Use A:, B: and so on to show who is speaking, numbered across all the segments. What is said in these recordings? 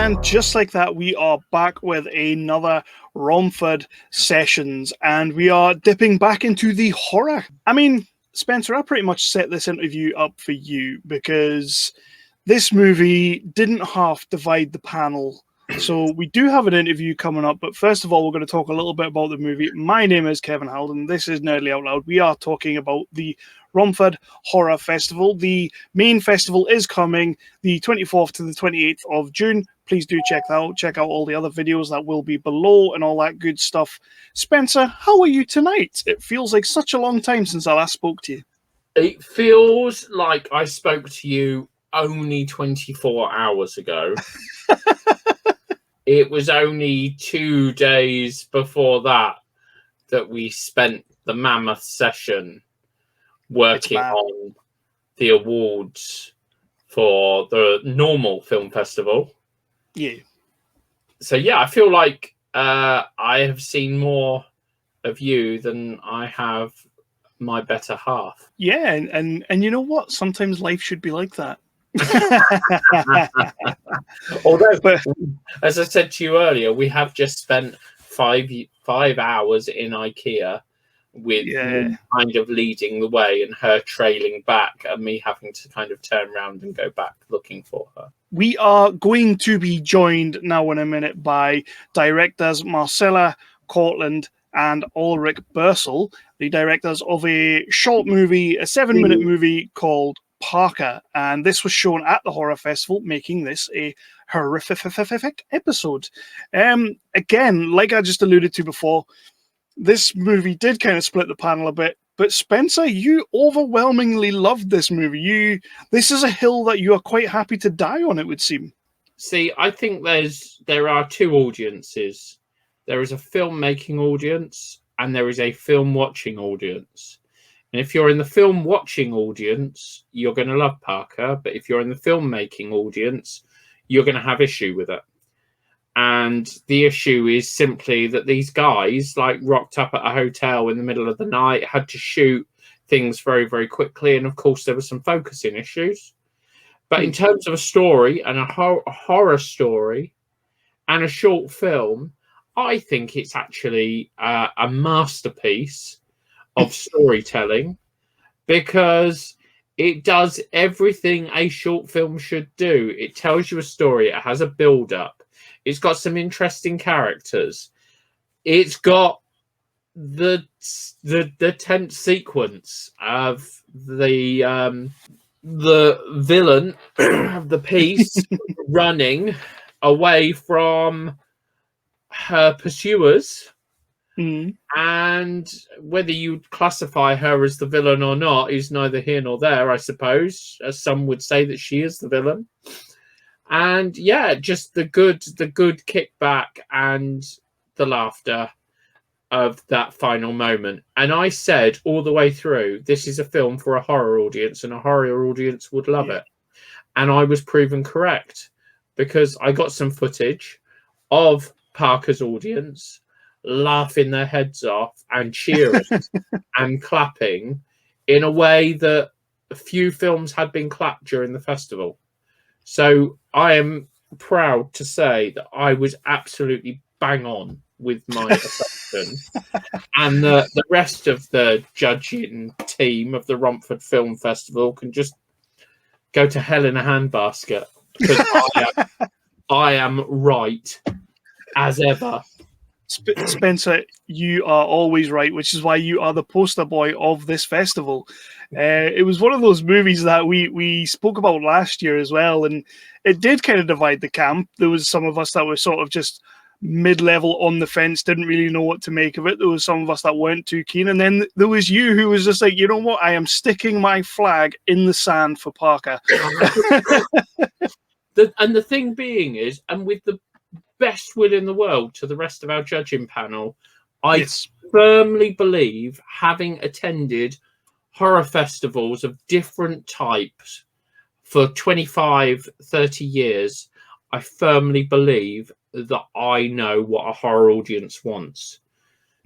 A: And just like that, we are back with another Romford Sessions, and we are dipping back into the horror. I mean, Spencer, I pretty much set this interview up for you because this movie didn't half divide the panel. So we do have an interview coming up, but first of all, we're going to talk a little bit about the movie. My name is Kevin Halden. This is Nerdly Out Loud. We are talking about the Romford Horror Festival. The main festival is coming the 24th to the 28th of June. Please do check that out. Check out all the other videos that will be below and all that good stuff. Spencer, how are you tonight? It feels like such a long time since I last spoke to you.
B: It feels like I spoke to you only 24 hours ago. It was only 2 days before that we spent the mammoth session working on the awards for the normal film festival.
A: Yeah.
B: So yeah, I feel like I have seen more of you than I have my better half.
A: Yeah, and you know what? Sometimes life should be like that.
B: Although, as I said to you earlier, we have just spent five hours in IKEA with me kind of leading the way and her trailing back and me having to kind of turn around and go back looking for her.
A: We are going to be joined now in a minute by directors Marcella Cortland and Alrik Bursell, the directors of a short movie, a 7-minute movie called Parka, and this was shown at the Horror Festival, making this a horrific episode. Again, like I just alluded to before, this movie did kind of split the panel a bit, but Spencer, you overwhelmingly loved this movie. This is a hill that you are quite happy to die on, it would seem.
B: See, I think there are two audiences. There is a film-making audience and there is a film-watching audience. And if you're in the film-watching audience, you're going to love Parka. But if you're in the film-making audience, you're going to have issue with it. And the issue is simply that these guys rocked up at a hotel in the middle of the night, had to shoot things very, very quickly. And of course, there were some focusing issues. But in terms of a story and a horror story and a short film, I think it's actually a masterpiece of storytelling, because it does everything a short film should do. It tells you a story. It has a build-up. It's got some interesting characters. It's got the tense sequence of the villain of the piece running away from her pursuers. And whether you classify her as the villain or not is neither here nor there, I suppose, as some would say that she is the villain. And yeah, just the good kickback and the laughter of that final moment. And I said all the way through, this is a film for a horror audience, and a horror audience would love it. And I was proven correct, because I got some footage of Parker's audience laughing their heads off and cheering and clapping in a way that a few films had been clapped during the festival. So I am proud to say that I was absolutely bang on with my assumption. And the rest of the judging team of the Romford Film Festival can just go to hell in a handbasket, because I am right as ever.
A: Spencer, you are always right, which is why you are the poster boy of this festival. It was one of those movies that we spoke about last year as well, and it did kind of divide the camp. There was some of us that were sort of just mid-level on the fence, didn't really know what to make of it. There was some of us that weren't too keen, and then there was you who was just like, you know what, I am sticking my flag in the sand for Parka.
B: And the thing being is, and with the best will in the world to the rest of our judging panel, I firmly believe, having attended horror festivals of different types for 25, 30 years, I firmly believe that I know what a horror audience wants.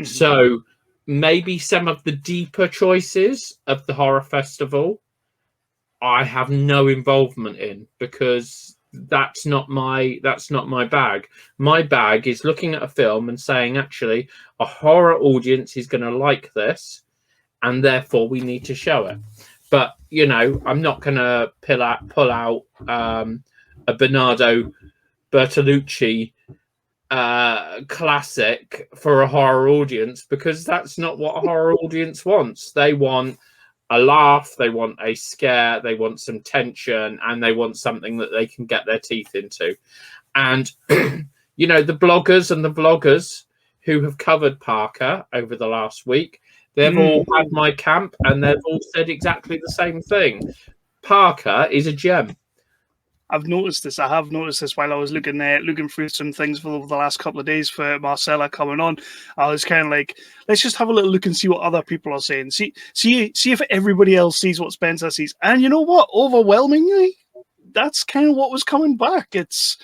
B: So maybe some of the deeper choices of the horror festival I have no involvement in, because that's not my bag. My bag is looking at a film and saying, actually, a horror audience is going to like this, and therefore we need to show it. But I'm not going to pull out a Bernardo Bertolucci classic for a horror audience, because that's not what a horror audience wants. They want a laugh, they want a scare, they want some tension, and they want something that they can get their teeth into. And the bloggers and the vloggers who have covered Parka over the last week, they've all had my camp, and they've all said exactly the same thing. Parka is a gem.
A: I've noticed this. I have noticed this while I was looking through some things for the last couple of days for Marcella coming on. I was kind of like, let's just have a little look and see what other people are saying. See if everybody else sees what Spencer sees. And you know what? Overwhelmingly, that's kind of what was coming back. It's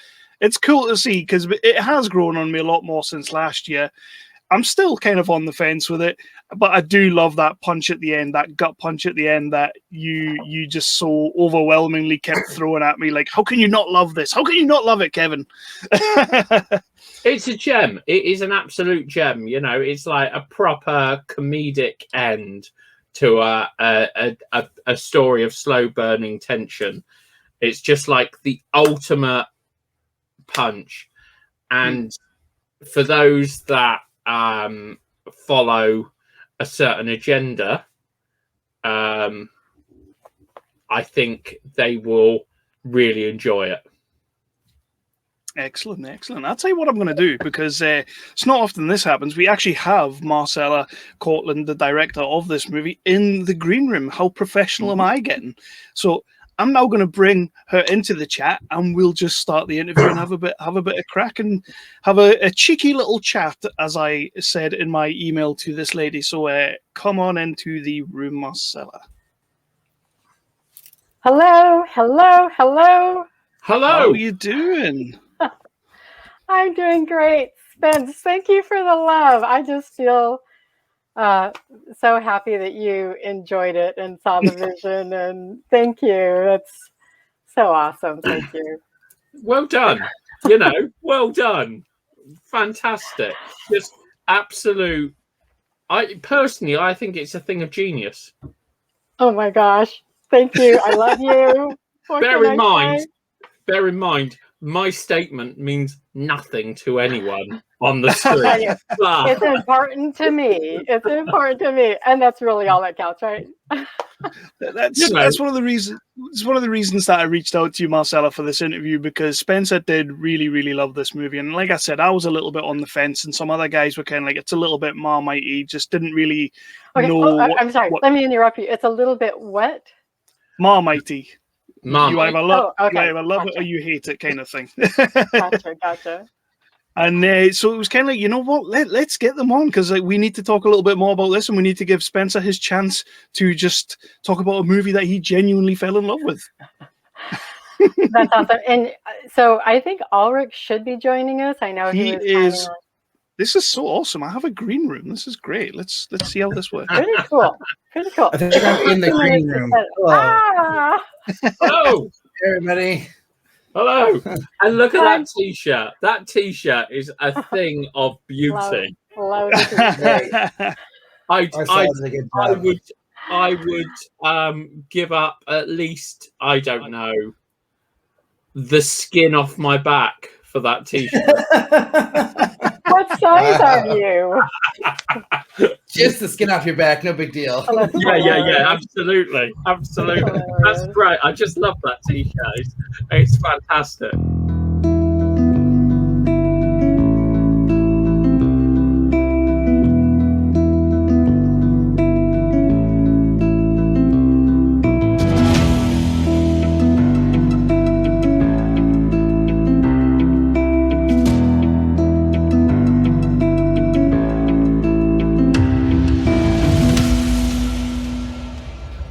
A: cool to see, because it has grown on me a lot more since last year. I'm still kind of on the fence with it, but I do love that punch at the end, that gut punch at the end that you just so overwhelmingly kept throwing at me. Like, how can you not love this? How can you not love it, Kevin?
B: It's a gem. It is an absolute gem. It's like a proper comedic end to a story of slow burning tension. It's just like the ultimate punch. And for those that follow a certain agenda, I think they will really enjoy it.
A: Excellent. I'll tell you what I'm going to do, because it's not often this happens. We actually have Marcella Cortland, the director of this movie, in the green room. How professional am I getting? So I'm now going to bring her into the chat, and we'll just start the interview and have a bit of crack and have a cheeky little chat, as I said in my email to this lady. So come on into the room, Marcella.
C: Hello.
A: How are you doing?
C: I'm doing great, Spence. Thank you for the love. I just feel so happy that you enjoyed it and saw the vision, and thank you. That's so awesome. Thank you.
B: Well done. Well done. Fantastic. Just absolute. I think it's a thing of genius.
C: Oh my gosh. Thank you. I love you.
B: Bear in mind, my statement means nothing to anyone on the screen.
C: It's important to me. And that's really all that counts, right?
A: That's one of the reasons. It's one of the reasons that I reached out to you, Marcella, for this interview, because Spencer did really, really love this movie, and like I said, I was a little bit on the fence, and some other guys were kind of like, it's a little bit Marmite-y, just didn't really know.
C: I'm sorry. Let me interrupt you. It's a little bit what?
A: Marmite-y.
B: Marmite.
A: You either love,
C: gotcha.
A: it or you hate it, kind of thing.
C: Gotcha.
A: And so it was kind of like, you know what, let's get them on, because we need to talk a little bit more about this, and we need to give Spencer his chance to just talk about a movie that he genuinely fell in love with.
C: That's awesome. And so I think Alrik should be joining us. I know he is.
A: This is so awesome. I have a green room. This is great. Let's see how this works.
C: Pretty cool.
D: I think I'm in the green room.
B: Hello,
D: everybody.
B: Hello. And look at that t-shirt. That t-shirt is a thing of beauty. I would give up at least, I don't know, the skin off my back for that t-shirt.
C: What size are you?
D: Just the skin off your back, no big deal.
B: Yeah, absolutely. That's great. I just love that t-shirt. It's fantastic.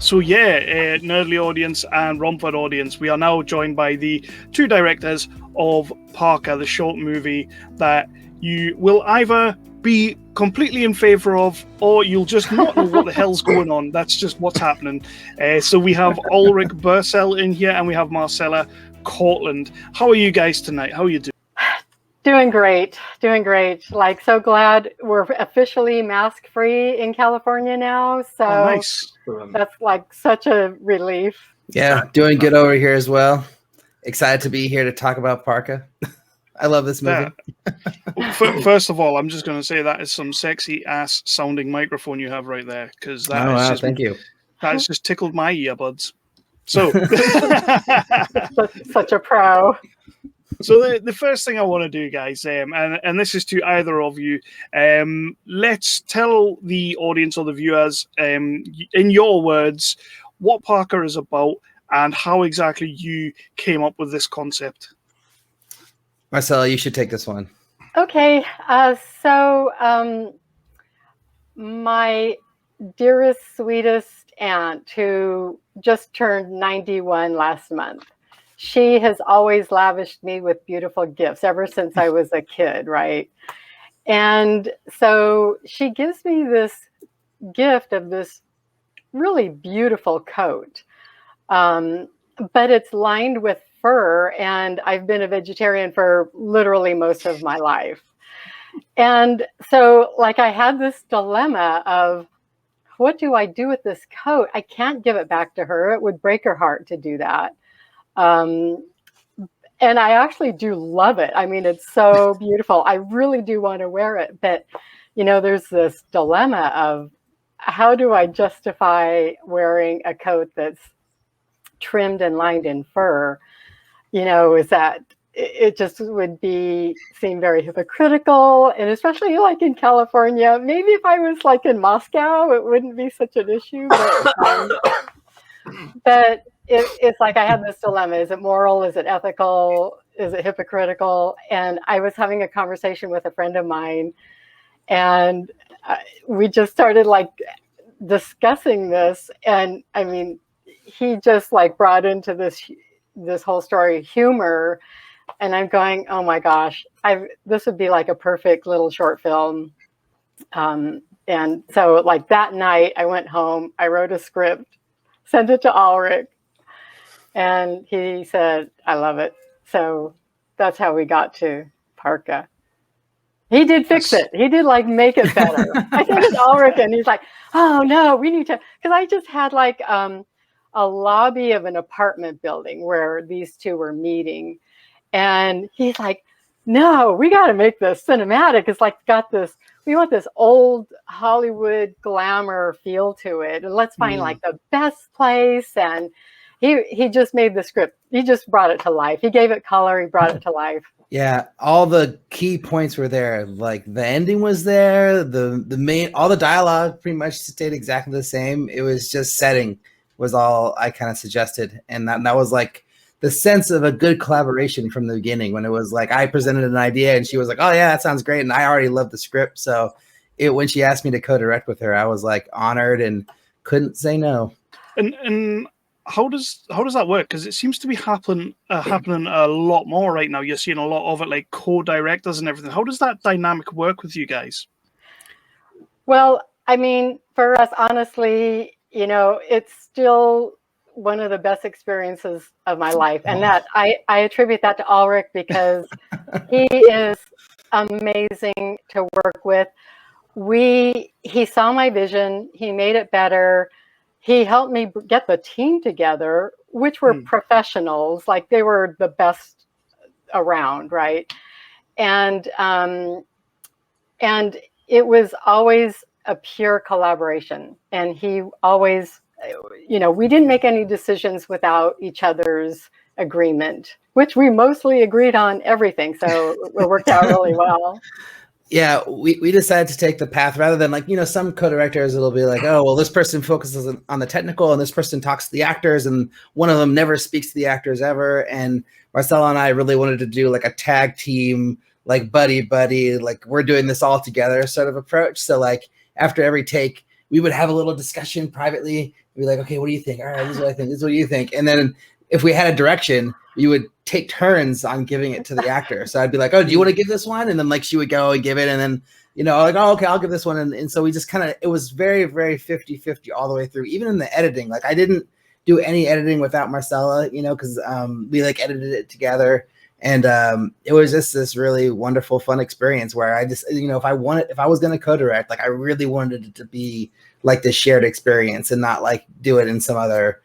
A: So Nerdly audience and Romford audience, we are now joined by the two directors of Parka, the short movie that you will either be completely in favour of, or you'll just not know what the hell's going on. That's just what's happening. So we have Alrik Bursell in here, and we have Marcella Cortland. How are you guys tonight? How are you doing?
C: Doing great. Like, so glad we're officially mask free in California now. So
A: Nice.
C: that's like such a relief.
D: Yeah, doing good over here as well. Excited to be here to talk about Parka. I love this movie.
A: First of all, I'm just going to say that is some sexy ass sounding microphone you have right there, because
D: Thank you.
A: That has just tickled my earbuds. So,
C: such a pro.
A: So the first thing I want to do, guys, and this is to either of you, let's tell the audience or the viewers, in your words, what Parka is about and how exactly you came up with this concept.
D: Marcella, you should take this one.
C: Okay, so my dearest, sweetest aunt, who just turned 91 last month, she has always lavished me with beautiful gifts ever since I was a kid, right? And so she gives me this gift of this really beautiful coat, but it's lined with fur, and I've been a vegetarian for literally most of my life. And so, like, I had this dilemma of, what do I do with this coat? I can't give it back to her. It would break her heart to do that. And I actually do love it. I mean, it's so beautiful. I really do want to wear it. But, you know, there's this dilemma of, how do I justify wearing a coat that's trimmed and lined in fur? You know, is that, it just would seem very hypocritical. And especially like in California, maybe if I was like in Moscow, it wouldn't be such an issue. But it's like I had this dilemma. Is it moral? Is it ethical? Is it hypocritical? And I was having a conversation with a friend of mine, and we just started like discussing this. And I mean, he just like brought into this whole story humor. And I'm going, oh my gosh, this would be like a perfect little short film. And so like that night I went home, I wrote a script, sent it to Alrik, and he said, I love it. So that's how we got to Parka. He did fix it. He did like make it better. I sent it to Alrik, and he's like, oh no, we need to, because I just had like a lobby of an apartment building where these two were meeting. And he's like, no, we got to make this cinematic. It's like we want this old Hollywood glamour feel to it. And let's find like the best place. And he just made the script. He just brought it to life. He gave it color. He brought it to life.
D: Yeah, all the key points were there. Like the ending was there. All the dialogue pretty much stayed exactly the same. It was just setting was all I kind of suggested. And that was like the sense of a good collaboration from the beginning, when it was like I presented an idea and she was like, oh yeah, that sounds great. And I already loved the script. So when she asked me to co-direct with her, I was like honored and couldn't say no.
A: And how does that work? Because it seems to be happening a lot more right now. You're seeing a lot of it, like co-directors and everything. How does that dynamic work with you guys?
C: Well, I mean, for us, honestly, you know, it's still one of the best experiences of my life. And that I attribute that to Alrik, because he is amazing to work with. He saw my vision. He made it better. He helped me get the team together, which were professionals. Like, they were the best around. Right. And it was always a pure collaboration. And he always, you know, we didn't make any decisions without each other's agreement, which we mostly agreed on everything. So it worked out really well.
D: Yeah, we decided to take the path rather than like, you know, some co-directors, it'll be like, oh, well, this person focuses on the technical and this person talks to the actors, and one of them never speaks to the actors ever. And Marcella and I really wanted to do like a tag team, like buddy, like we're doing this all together sort of approach. So like after every take, we would have a little discussion privately. We'd be like, okay, what do you think? All right, this is what I think. This is what you think. And then if we had a direction, we would take turns on giving it to the actor. So I'd be like, oh, do you want to give this one? And then like she would go and give it. And then, you know, like, oh, okay, I'll give this one. And so we just kind of, it was very, very 50-50 all the way through. Even in the editing, like I didn't do any editing without Marcella, you know, because we like edited it together. And it was just this really wonderful, fun experience where I just, you know, if I was going to co-direct, like I really wanted it to be like this shared experience and not like do it in some other,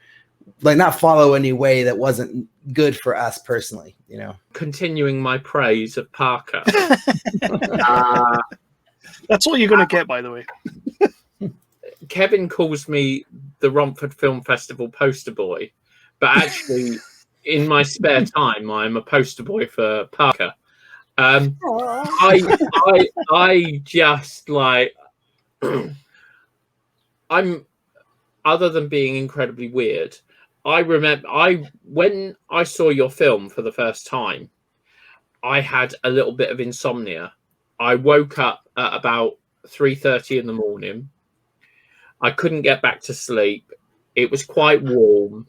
D: like not follow any way that wasn't good for us personally, you know.
B: Continuing my praise of Parka.
A: That's what you're going to get, by the way.
B: Kevin calls me the Romford Film Festival poster boy, but actually, in my spare time, I'm a poster boy for Parka. I just like I'm, other than being incredibly weird, I remember when I saw your film for the first time, I had a little bit of insomnia. I woke up at about 3:30 in the morning. I couldn't get back to sleep. It was quite warm.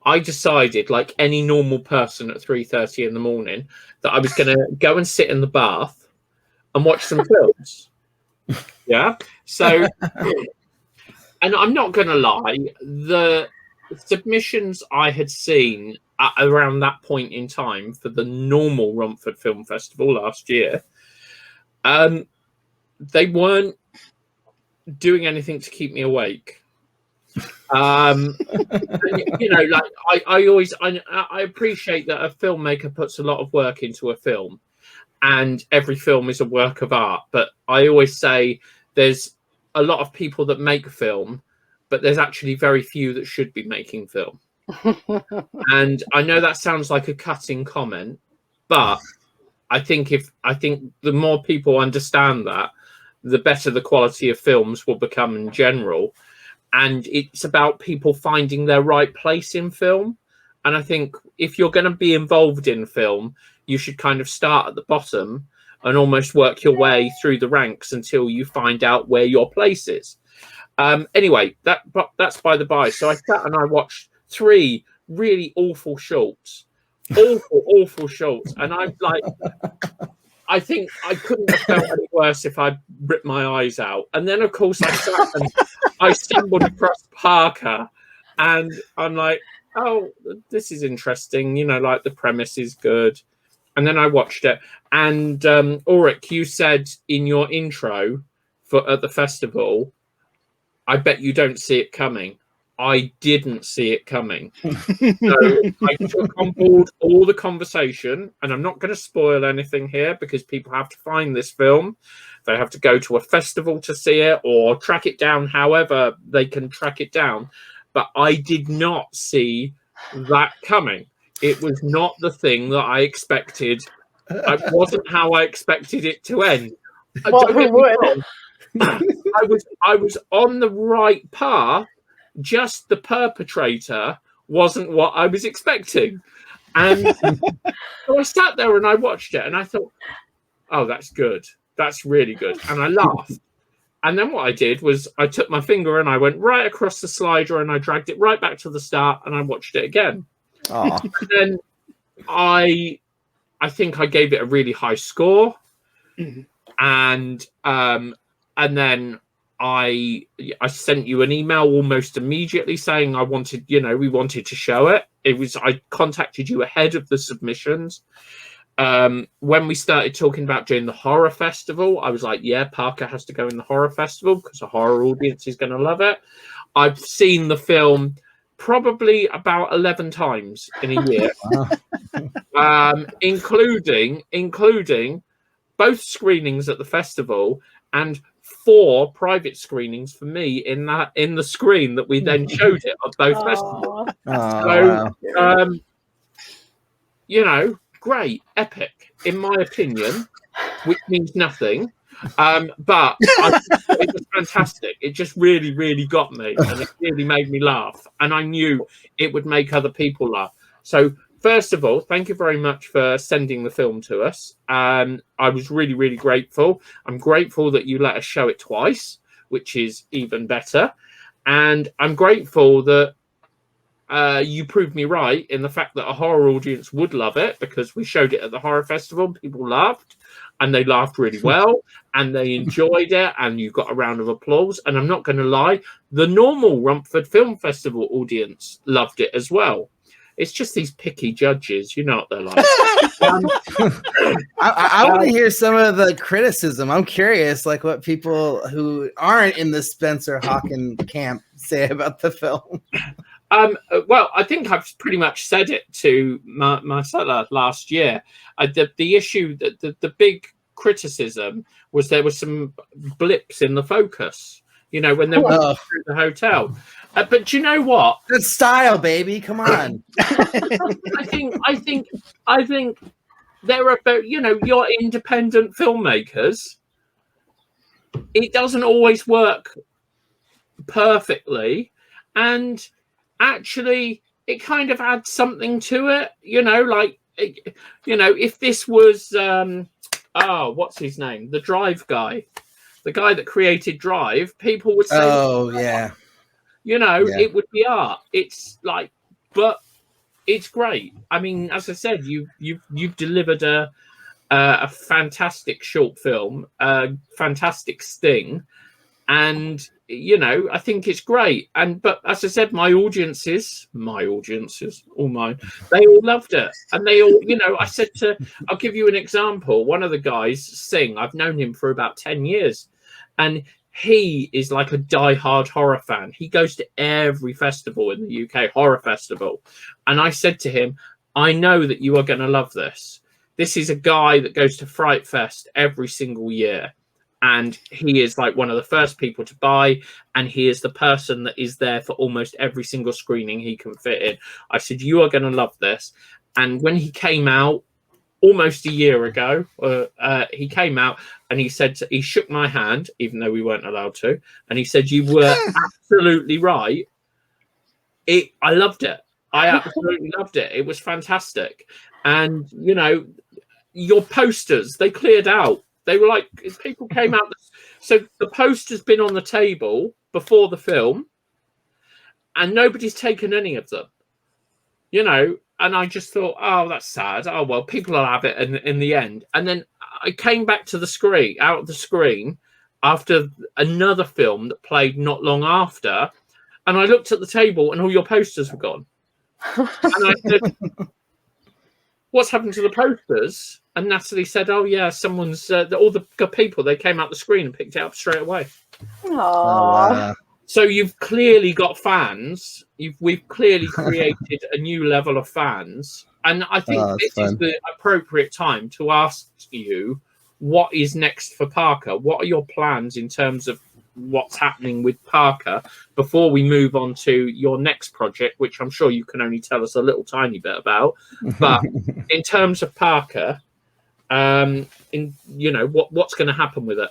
B: I decided, like any normal person at 3:30 in the morning, that I was going to go and sit in the bath and watch some films. Yeah. So, and I'm not going to lie, the submissions I had seen at around that point in time for the normal Romford Film Festival last year, they weren't doing anything to keep me awake. And, you know, like I appreciate that a filmmaker puts a lot of work into a film, and every film is a work of art. But I always say there's a lot of people that make film, but there's actually very few that should be making film. And I know that sounds like a cutting comment, but I think the more people understand that, the better the quality of films will become in general. And it's about people finding their right place in film. And I think if you're going to be involved in film, you should kind of start at the bottom and almost work your way through the ranks until you find out where your place is. Anyway, that's by the by. So I sat and I watched 3 really awful shorts. Awful shorts. And I'm like, I think I couldn't have felt any worse if I ripped my eyes out. And then, of course, I sat and I stumbled across Parka, and I'm like, oh, this is interesting. You know, like the premise is good. And then I watched it. And Ulrich, you said in your intro at the festival, I bet you don't see it coming. I didn't see it coming. So I took on board all the conversation, and I'm not going to spoil anything here because people have to find this film. They have to go to a festival to see it or track it down however they can track it down. But I did not see that coming. It was not the thing that I expected. It wasn't how I expected it to end.
C: Well, who would?
B: I was on the right path. Just the perpetrator wasn't what I was expecting. And so I sat there and I watched it and I thought, oh, that's good. That's really good. And I laughed. And then what I did was I took my finger and I went right across the slider and I dragged it right back to the start and I watched it again. And then I think I gave it a really high score. Mm-hmm. And then I sent you an email almost immediately saying we wanted to show it. I contacted you ahead of the submissions. When we started talking about doing the horror festival, I was like, yeah, Parka has to go in the horror festival because a horror audience is going to love it. I've seen the film probably about 11 times in a year, including both screenings at the festival and 4 private screenings for me in the screen that we then showed it at both festivals. So, you know, great, epic, in my opinion, which means nothing. But I thought it was fantastic. It just really, really got me, and it really made me laugh. And I knew it would make other people laugh. So, first of all, thank you very much for sending the film to us. I was really, really grateful. I'm grateful that you let us show it twice, which is even better. And I'm grateful that you proved me right in the fact that a horror audience would love it because we showed it at the horror festival. People laughed. and they laughed really well, and they enjoyed it, and you got a round of applause. And I'm not going to lie, the normal Romford Film Festival audience loved it as well. It's just these picky judges, you know what they're like.
D: I want to hear some of the criticism. I'm curious, like what people who aren't in the Spencer Hawken camp say about the film.
B: Well, I think I've pretty much said it to Marcella last year. The issue, the big criticism was there were some blips in the focus, you know, when they were through the hotel. But do you know what?
D: Good style, baby. Come on.
B: I think there are, you know, you're independent filmmakers. It doesn't always work perfectly, and actually it kind of adds something to it, you know, like, you know, if this was what's his name, the Drive guy, the guy that created Drive, people would say, you know, it would be art. It's like, but it's great. I mean, as I said, you've delivered a fantastic short film, a fantastic sting, and you know, I think it's great. But as I said, my audiences, all mine, they all loved it, and they all, you know, I'll give you an example. One of the guys, Singh, I've known him for about 10 years, and he is like a die-hard horror fan. He goes to every festival in the UK, horror festival. And I said to him, I know that you are going to love this. This is a guy that goes to Fright Fest every single year. And he is like one of the first people to buy. And he is the person that is there for almost every single screening he can fit in. I said, you are going to love this. And when he came out, almost a year ago, he came out and he said, he shook my hand, even though we weren't allowed to, and he said, you were absolutely right. I loved it. I absolutely loved it. It was fantastic. And, you know, your posters, they cleared out. They were like, people came out. So the poster's been on the table before the film, and nobody's taken any of them, you know. And I just thought, oh, that's sad. Oh, well, people will have it in the end. And then I came back to the screen, out of the screen, after another film that played not long after. And I looked at the table and all your posters were gone. And I said, what's happened to the posters? And Natalie said, oh, yeah, someone's, all the people, they came out the screen and picked it up straight away.
C: Aww.
B: So you've clearly got fans. We've clearly created a new level of fans. And I think this is the appropriate time to ask you, what is next for Parka? What are your plans in terms of what's happening with Parka before we move on to your next project, which I'm sure you can only tell us a little tiny bit about. But in terms of Parka, you know, what's going to happen with it?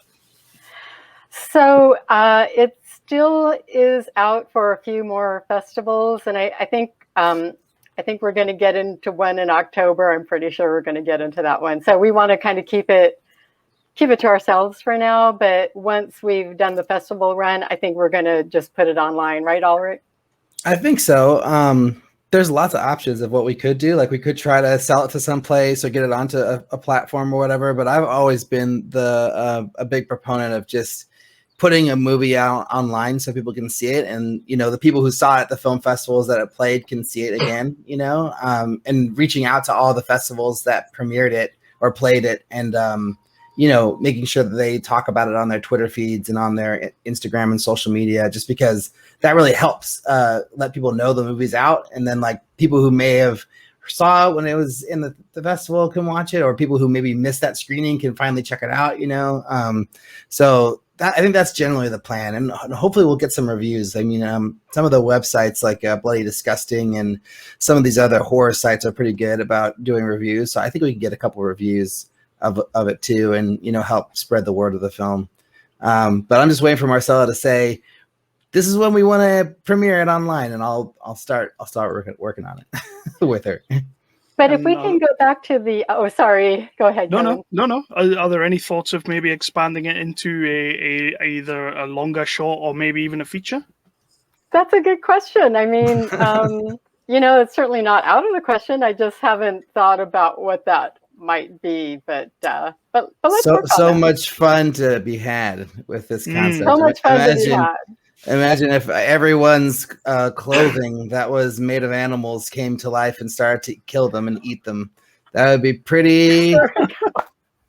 C: So it still is out for a few more festivals, and I think we're going to get into one in October. I'm pretty sure we're going to get into that one. So we want to kind of keep it to ourselves for now. But once we've done the festival run, I think we're going to just put it online, right, Alrik?
D: I think so. There's lots of options of what we could do. Like we could try to sell it to some place or get it onto a platform or whatever. But I've always been a big proponent of just putting a movie out online so people can see it. And, you know, the people who saw it at the film festivals that it played can see it again, you know, and reaching out to all the festivals that premiered it or played it, and, you know, making sure that they talk about it on their Twitter feeds and on their Instagram and social media, just because that really helps let people know the movie's out. And then like people who may have saw it when it was in the festival can watch it, or people who maybe missed that screening can finally check it out, you know? So I think that's generally the plan, and hopefully we'll get some reviews. I mean, some of the websites like Bloody Disgusting and some of these other horror sites are pretty good about doing reviews. So I think we can get a couple reviews of it too, and, you know, help spread the word of the film. But I'm just waiting for Marcella to say, this is when we want to premiere it online, and I'll start working on it with her.
C: But if we can go back to the, sorry, go ahead.
A: No. Are there any thoughts of maybe expanding it into either a longer short or maybe even a feature?
C: That's a good question. I mean, you know, it's certainly not out of the question. I just haven't thought about what that might be, but let's
D: So
C: work on
D: so
C: that.
D: much fun to be had with this concept.
C: So much fun to be had.
D: Imagine if everyone's clothing that was made of animals came to life and started to kill them and eat them. That would be pretty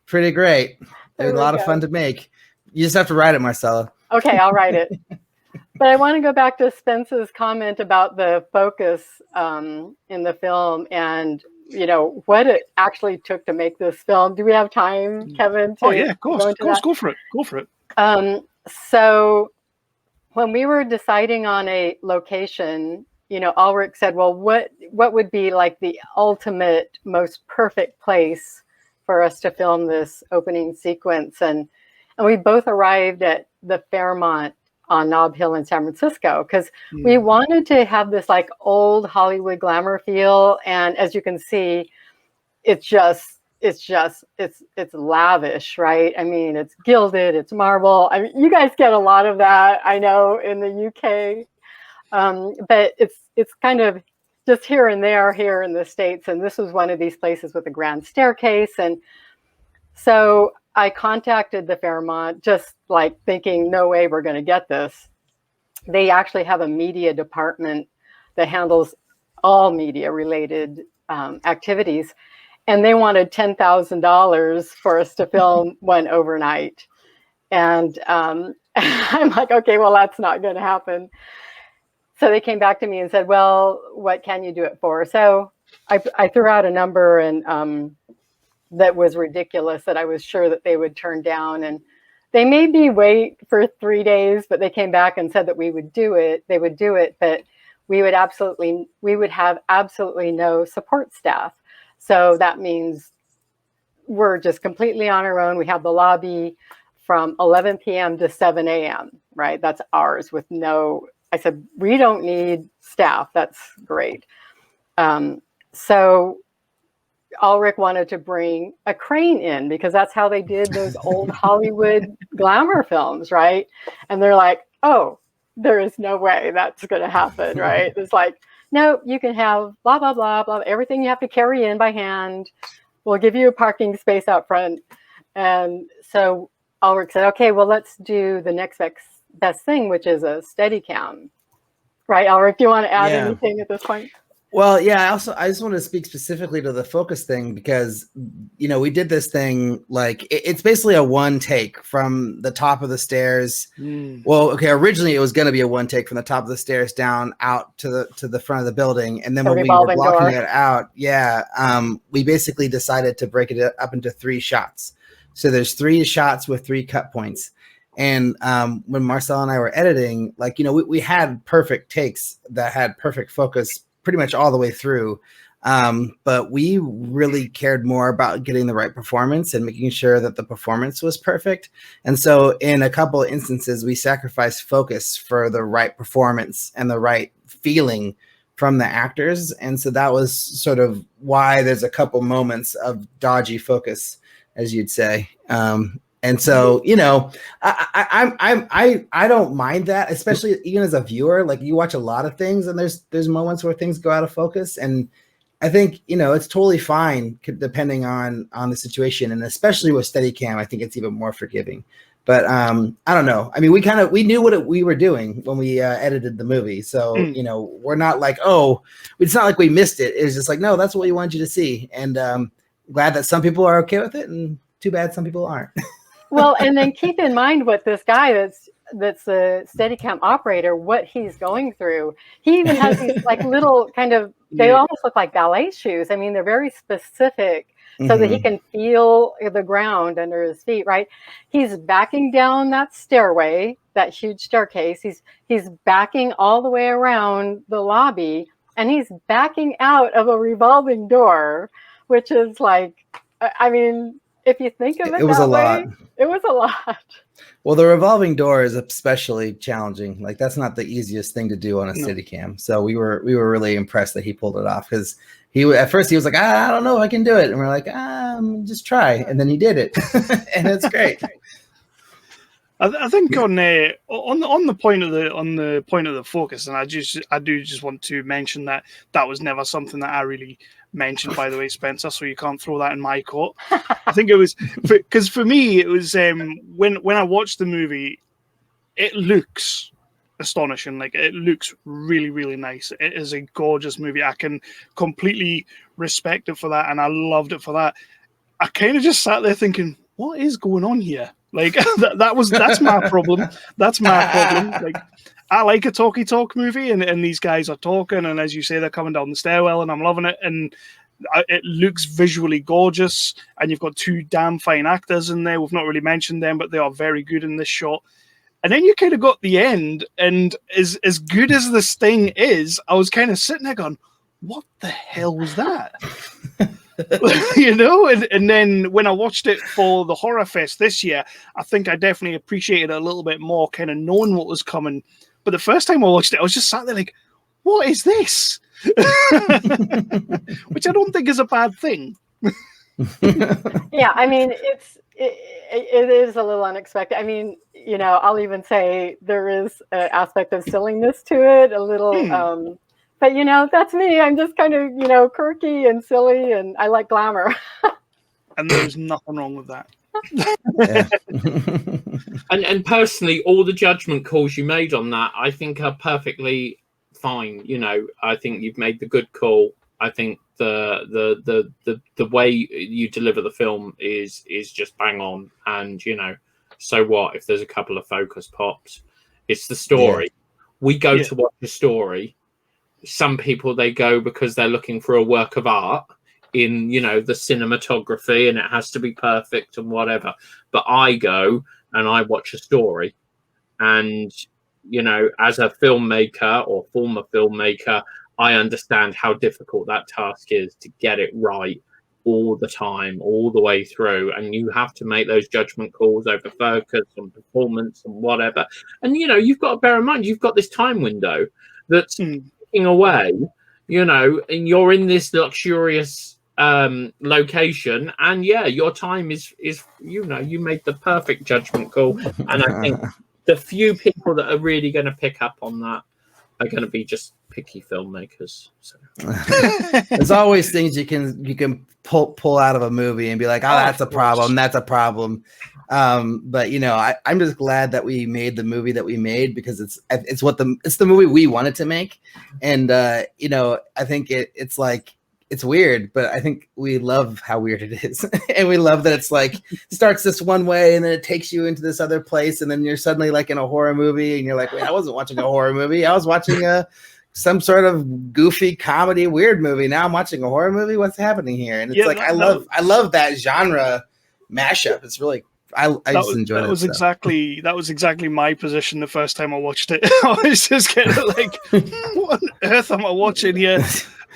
D: great. There's a lot of fun to make. You just have to write it, Marcella.
C: Okay, I'll write it. But I want to go back to Spence's comment about the focus in the film and, you know, what it actually took to make this film. Do we have time, Kevin?
A: Oh, yeah, of course. Go for it. Go for it.
C: So when we were deciding on a location, you know, Alrik said, well, what would be like the ultimate, most perfect place for us to film this opening sequence? And we both arrived at the Fairmont on Nob Hill in San Francisco because we wanted to have this like old Hollywood glamour feel. And as you can see, it's lavish, right? I mean, it's gilded, it's marble. I mean, you guys get a lot of that, I know, in the UK. But it's kind of just here and there here in the States. And this was one of these places with a grand staircase. And so I contacted the Fairmont, just like thinking, no way we're going to get this. They actually have a media department that handles all media related activities. And they wanted $10,000 for us to film one overnight. And I'm like, okay, well, that's not going to happen. So they came back to me and said, well, what can you do it for? So I threw out a number and that was ridiculous that I was sure that they would turn down. And they made me wait for 3 days, but they came back and said that we would do it. They would do it, but we would have absolutely no support staff. So that means we're just completely on our own. We have the lobby from 11 p.m. to 7 a.m., right? That's ours with no, I said, we don't need staff. That's great. So Alrik wanted to bring a crane in because that's how they did those old Hollywood glamour films, right? And they're like, oh, there is no way that's going to happen, right? It's like, no, you can have blah, blah, blah, blah, everything you have to carry in by hand. We'll give you a parking space out front. And so Alrik said, okay, well, let's do the next best thing, which is a Steadicam. Right, Alrik, do you want to add anything at this point?
D: Well, yeah, I just want to speak specifically to the focus thing because, you know, we did this thing like it's basically a one take from the top of the stairs. Well, okay, originally it was going to be a one take from the top of the stairs down out to the front of the building. And then when we were blocking it out, we basically decided to break it up into 3 shots. So there's 3 shots with 3 cut points. And when Marcel and I were editing, like, you know, we had perfect takes that had perfect focus pretty much all the way through. But we really cared more about getting the right performance and making sure that the performance was perfect. And so in a couple of instances, we sacrificed focus for the right performance and the right feeling from the actors. And so that was sort of why there's a couple moments of dodgy focus, as you'd say. And so, you know, I don't mind that, especially even as a viewer. Like, you watch a lot of things and there's moments where things go out of focus. And I think, you know, it's totally fine depending on the situation. And especially with Steadicam, I think it's even more forgiving. But I don't know. I mean, we knew what we were doing when we edited the movie. So, you know, we're not like, oh, it's not like we missed it. It was just like, no, that's what we wanted you to see. And glad that some people are okay with it. And too bad some people aren't.
C: Well, and then keep in mind what this guy that's a Steadicam operator, what he's going through. He even has these like little kind of, they almost look like ballet shoes. I mean, they're very specific so that he can feel the ground under his feet, right? He's backing down that stairway, that huge staircase. He's backing all the way around the lobby, and he's backing out of a revolving door, which is like, I mean, if you think of it,
D: it was a lot.
C: It was a lot.
D: Well, the revolving door is especially challenging. Like, that's not the easiest thing to do on a Steadicam. So we were really impressed that he pulled it off, because at first he was like, I don't know if I can do it, and we're like, just try, and then he did it, and it's great.
A: I think on the point of the focus, and I do just want to mention that was never something that I really mentioned, by the way, Spencer. So you can't throw that in my court. I think it was because for me it was when I watched the movie, it looks astonishing. Like, it looks really, really nice. It is a gorgeous movie. I can completely respect it for that, and I loved it for that. I kind of just sat there thinking, what is going on here? Like, that's my problem. That's my problem. Like, I like a talky talk movie, and these guys are talking, and as you say, they're coming down the stairwell, and I'm loving it, and it looks visually gorgeous, and you've got two damn fine actors in there. We've not really mentioned them, but they are very good in this shot. And then you kind of got the end, and as good as this thing is, I was kind of sitting there going, what the hell was that? You know, and then when I watched it for the Horror Fest this year, I think I definitely appreciated it a little bit more, kind of knowing what was coming. But the first time I watched it, I was just sat there like, what is this? Which I don't think is a bad thing.
C: Yeah, I mean, it is a little unexpected. I mean, you know, I'll even say there is an aspect of silliness to it, a little. But, you know, that's me. I'm just kind of, you know, quirky and silly, and I like glamour.
A: And there's nothing wrong with that.
B: And personally, all the judgment calls you made on that, I think, are perfectly fine. You know, I think you've made the good call. I think the way you deliver the film is just bang on. And, you know, so what if there's a couple of focus pops? It's the story. Yeah. We go to watch a story. Some people, they go because they're looking for a work of art in, you know, the cinematography, and it has to be perfect and whatever. But I go and I watch a story. And, you know, as a filmmaker or former filmmaker, I understand how difficult that task is to get it right all the time, all the way through. And you have to make those judgment calls over focus and performance and whatever. And, you know, you've got to bear in mind, you've got this time window that's ticking away, you know, and you're in this luxurious location. And, yeah, your time is, you know, you made the perfect judgment call. And I think the few people that are really going to pick up on that are going to be just picky filmmakers. So.
D: There's always things you can pull out of a movie and be like, oh, that's a problem. That's a problem. But, you know, I'm just glad that we made the movie that we made, because it's the movie we wanted to make. And, you know, I think it's like, it's weird, but I think we love how weird it is. And we love that it's like starts this one way and then it takes you into this other place. And then you're suddenly like in a horror movie and you're like, wait, I wasn't watching a horror movie. I was watching some sort of goofy comedy, weird movie. Now I'm watching a horror movie. What's happening here? And it's I love that genre mashup. It's really, I just enjoyed it.
A: That was exactly my position the first time I watched it. I was just kind of like, what on earth am I watching here?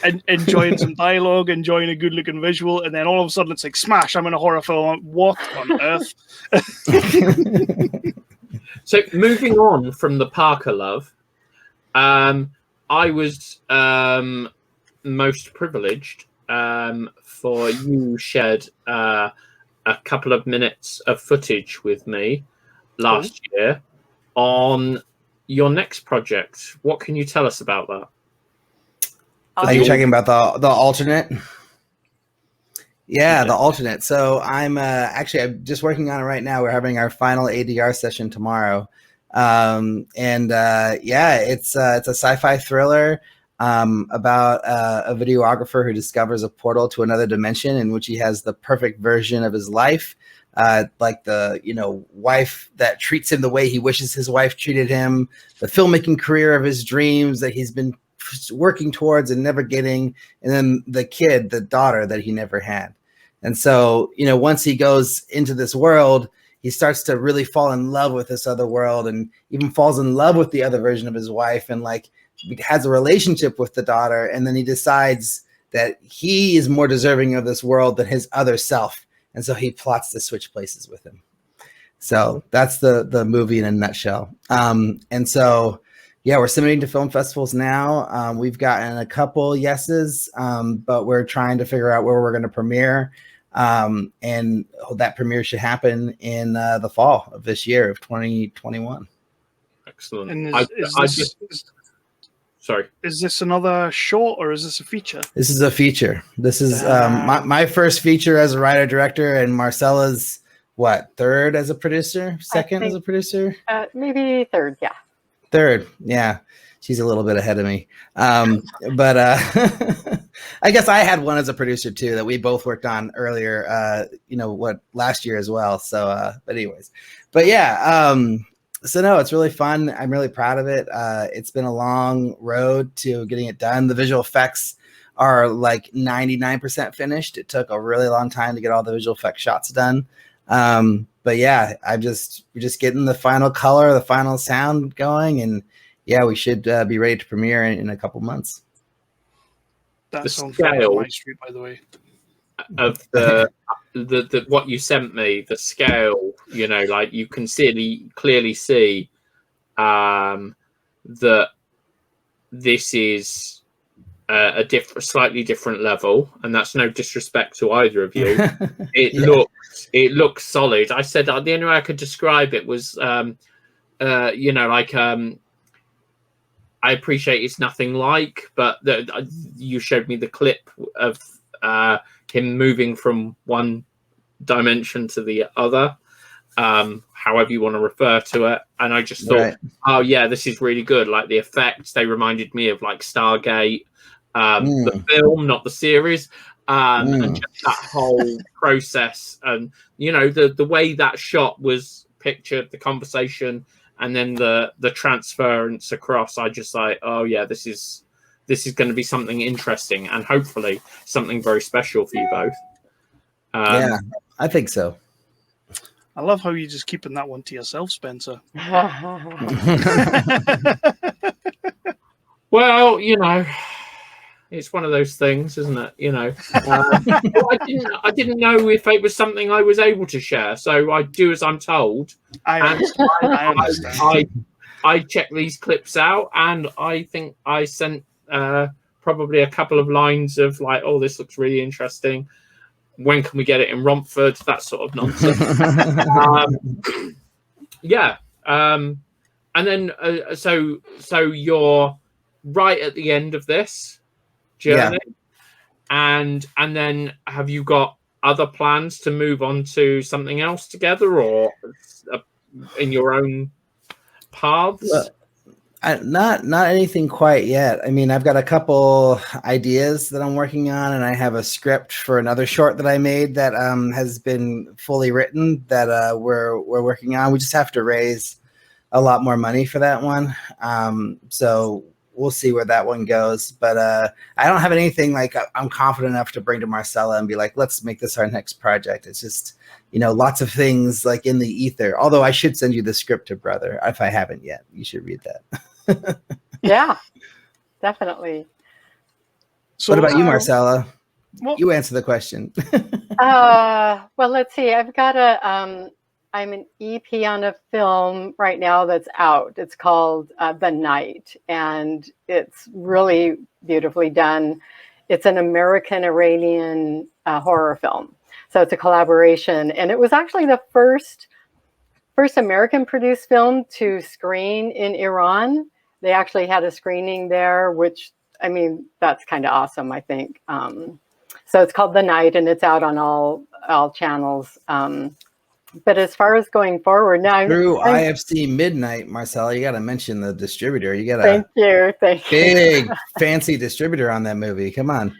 A: And enjoying some dialogue, enjoying a good-looking visual, and then all of a sudden it's like, smash, I'm in a horror film. What on earth?
B: So moving on from the Parka love, I was most privileged for you shared a couple of minutes of footage with me last year on your next project. What can you tell us about that?
D: Are you talking about the alternate? Yeah, the alternate. So I'm just working on it right now. We're having our final ADR session tomorrow. It's a sci-fi thriller about a videographer who discovers a portal to another dimension in which he has the perfect version of his life. Like the, you know, wife that treats him the way he wishes his wife treated him, the filmmaking career of his dreams that he's been working towards and never getting, and then the daughter that he never had. And so, you know, once he goes into this world, he starts to really fall in love with this other world, and even falls in love with the other version of his wife, and like has a relationship with the daughter. And then he decides that he is more deserving of this world than his other self. And so he plots to switch places with him. So that's the movie in a nutshell. And so, yeah, we're submitting to film festivals now. We've gotten a couple yeses, but we're trying to figure out where we're going to premiere. And that premiere should happen in the fall of this year of 2021.
B: Excellent.
A: And
B: Sorry.
A: Is this another short or is this a feature?
D: This is a feature. This is my first feature as a writer director, and Marcella's third as a producer, second as a producer,
C: maybe third. Yeah,
D: third. Yeah, she's a little bit ahead of me. But I guess I had one as a producer too that we both worked on earlier. Last year as well. So, but anyways, but yeah. So no, it's really fun. I'm really proud of it. It's been a long road to getting it done. The visual effects are like 99% finished. It took a really long time to get all the visual effects shots done. But yeah, we're just getting the final color, the final sound going, and yeah, we should be ready to premiere in a couple months.
A: That
B: the
A: sounds right
B: scale
A: up my street, by the way.
B: Of the what you sent me, the scale, like you can clearly see that this is a slightly different level, and that's no disrespect to either of you. It looks solid. I said the only way I could describe it was I appreciate it's nothing like, but you showed me the clip of him moving from one dimension to the other, however you want to refer to it, and I just thought, oh yeah, this is really good. Like the effects, they reminded me of like Stargate, the film, not the series, and just that whole process, and the way that shot was pictured, the conversation, and then the transference across. I just like, oh yeah, this is going to be something interesting and hopefully something very special for you both.
D: Yeah, I think so.
A: I love how you're just keeping that one to yourself, Spencer.
B: Well, it's one of those things, isn't it? I didn't know if it was something I was able to share, so I do as I'm told.
A: I understand.
B: I check these clips out, and I think I sent probably a couple of lines of like, oh, this looks really interesting. When can we get it in Romford? That sort of nonsense. Yeah. And then, so you're right at the end of this journey. Yeah. And then have you got other plans to move on to something else together, or in your own paths?
D: Well, not anything quite yet. I mean, I've got a couple ideas that I'm working on, and I have a script for another short that I made that has been fully written that we're working on. We just have to raise a lot more money for that one. So we'll see where that one goes. But I don't have anything like I'm confident enough to bring to Marcella and be like, let's make this our next project. It's just, lots of things like in the ether. Although I should send you the script to brother if I haven't yet. You should read that.
C: Yeah, definitely.
D: So what about you, Marcella? Well, you answer the question.
C: Well, let's see. I've got I'm an EP on a film right now that's out. It's called The Night, and it's really beautifully done. It's an American-Iranian horror film. So it's a collaboration, and it was actually the first American-produced film to screen in Iran. They actually had a screening there, which, I mean, that's kind of awesome, I think. So it's called The Night, and it's out on all channels. But as far as going forward now,
D: through IFC Midnight, Marcella, you got to mention the distributor. You got
C: thank you,
D: big fancy distributor on that movie. Come on.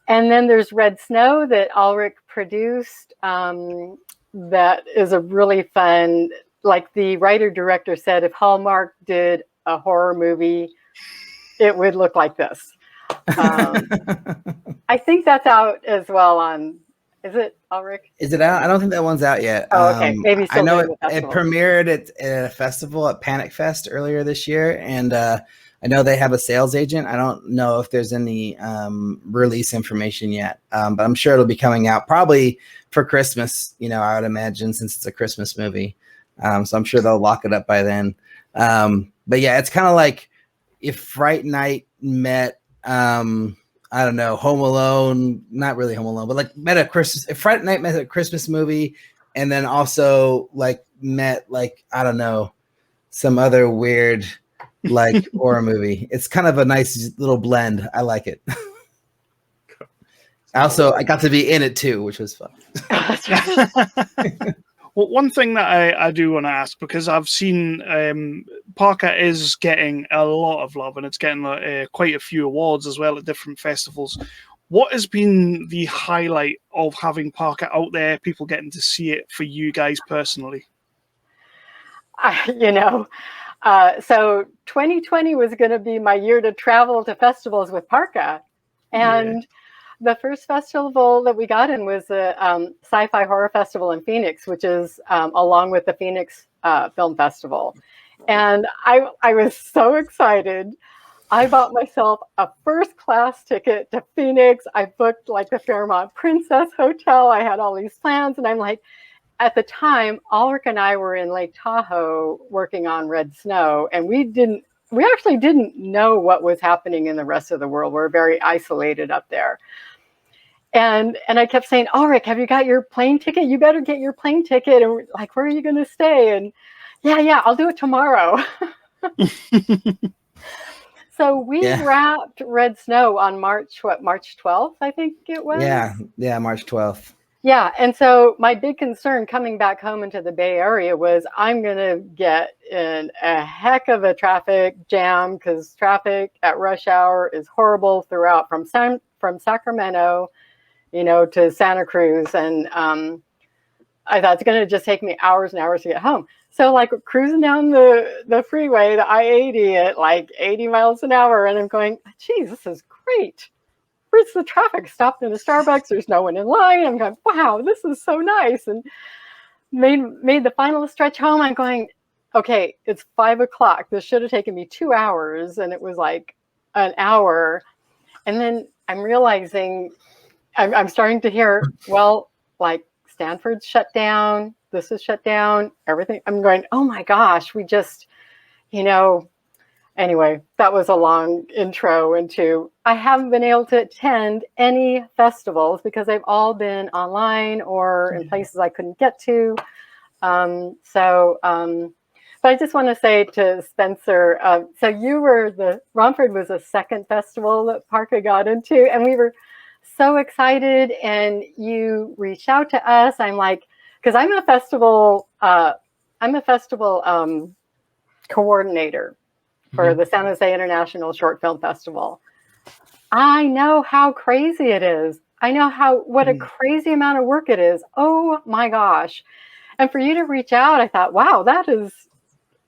C: And then there's Red Snow that Alrik produced. That is a really fun. Like the writer-director said, if Hallmark did a horror movie, it would look like this. I think that's out as well on. Is it, Alrik?
D: Is it out? I don't think that one's out yet.
C: Oh, okay. Maybe
D: I know it premiered at a festival at Panic Fest earlier this year, and I know they have a sales agent. I don't know if there's any release information yet, but I'm sure it'll be coming out probably for Christmas. I would imagine, since it's a Christmas movie. So I'm sure they'll lock it up by then. But yeah, it's kind of like if Fright Night met I don't know, Home Alone, not really Home Alone, but like met a Friday night met a Christmas movie, and then also like met like, I don't know, some other weird like horror movie. It's kind of a nice little blend. I like it. Also, I got to be in it too, which was fun.
A: Well, one thing that I do want to ask, because I've seen Parka is getting a lot of love, and it's getting quite a few awards as well at different festivals. What has been the highlight of having Parka out there, people getting to see it for you guys personally?
C: So 2020 was going to be my year to travel to festivals with Parka. And the first festival that we got in was the Sci-Fi Horror Festival in Phoenix, which is along with the Phoenix Film Festival. And I was so excited. I bought myself a first-class ticket to Phoenix. I booked like the Fairmont Princess Hotel. I had all these plans. And I'm like, at the time, Alrik and I were in Lake Tahoe working on Red Snow. And we actually didn't know what was happening in the rest of the world. We're very isolated up there. And I kept saying, Alrik, have you got your plane ticket? You better get your plane ticket. And we're like, where are you going to stay? And yeah, I'll do it tomorrow. So we wrapped Red Snow on March 12th, I think it was.
D: Yeah, March 12th.
C: Yeah, and so my big concern coming back home into the Bay Area was I'm going to get in a heck of a traffic jam, because traffic at rush hour is horrible throughout from Sacramento, to Santa Cruz. And I thought it's going to just take me hours and hours to get home. So like cruising down the freeway, the I-80 at like 80 miles an hour. And I'm going, geez, this is great. Where's the traffic? Stopped in a Starbucks. There's no one in line. I'm going, wow, this is so nice. And made the final stretch home. I'm going, okay, it's 5 o'clock. This should have taken me 2 hours. And it was like an hour. And then I'm realizing I'm starting to hear, well, like Stanford's shut down. This is shut down. Everything. I'm going, oh my gosh, we just, anyway, that was a long intro into, I haven't been able to attend any festivals because they've all been online or in places I couldn't get to. But I just want to say to Spencer, so Romford was the second festival that Parka got into, and we were so excited, and you reached out to us. I'm like, because I'm a festival coordinator for the San Jose International Short Film Festival. I know how crazy it is. I know what a crazy amount of work it is. Oh my gosh. And for you to reach out, I thought, wow, that is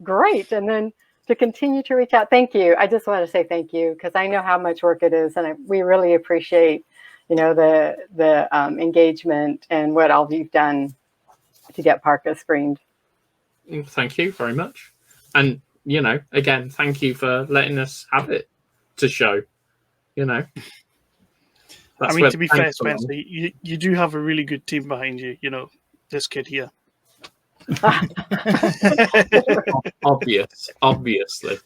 C: great. And then to continue to reach out, thank you. I just want to say thank you, because I know how much work it is, and we really appreciate, the engagement and what all you've done to get Parka screened.
B: Thank you very much. And again, thank you for letting us have it to show.
A: To be fair, Spencer, you do have a really good team behind you. This kid here.
B: Obviously.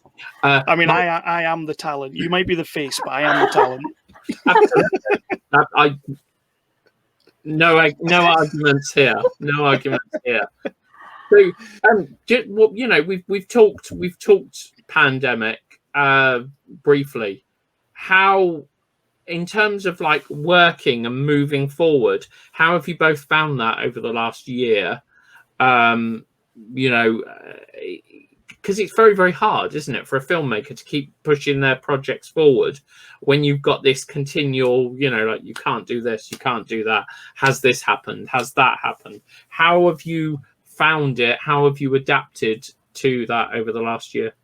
A: I am the talent. You might be the face, but I am the talent. No arguments here. No arguments here. So, we've talked pandemic briefly. How, in terms of like working and moving forward, how have you both found that over the last year? Because it's very, very hard, isn't it, for a filmmaker to keep pushing their projects forward when you've got this continual, like you can't do this, you can't do that. Has this happened? Has that happened? How have you found it? How have you adapted to that over the last year?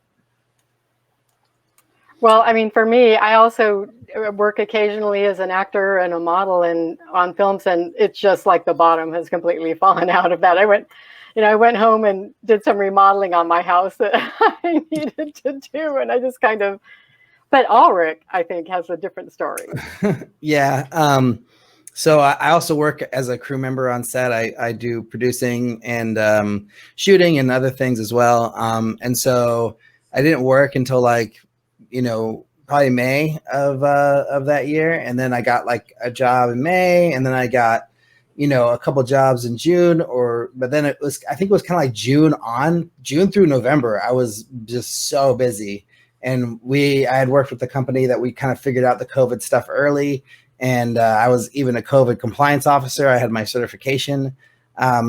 C: Well, for me, I also work occasionally as an actor and a model and on films, and it's just like the bottom has completely fallen out of that. I went home and did some remodeling on my house that I needed to do, and I just but Alrik, I think, has a different story.
D: Yeah. So I also work as a crew member on set. I do producing and shooting and other things as well. And so I didn't work until probably May of that year, and then I got like a job in May, and then I got a couple jobs in June, but then I think it was kind of like June through November. I was just so busy, and I had worked with the company that we kind of figured out the COVID stuff early, and I was even a COVID compliance officer. I had my certification.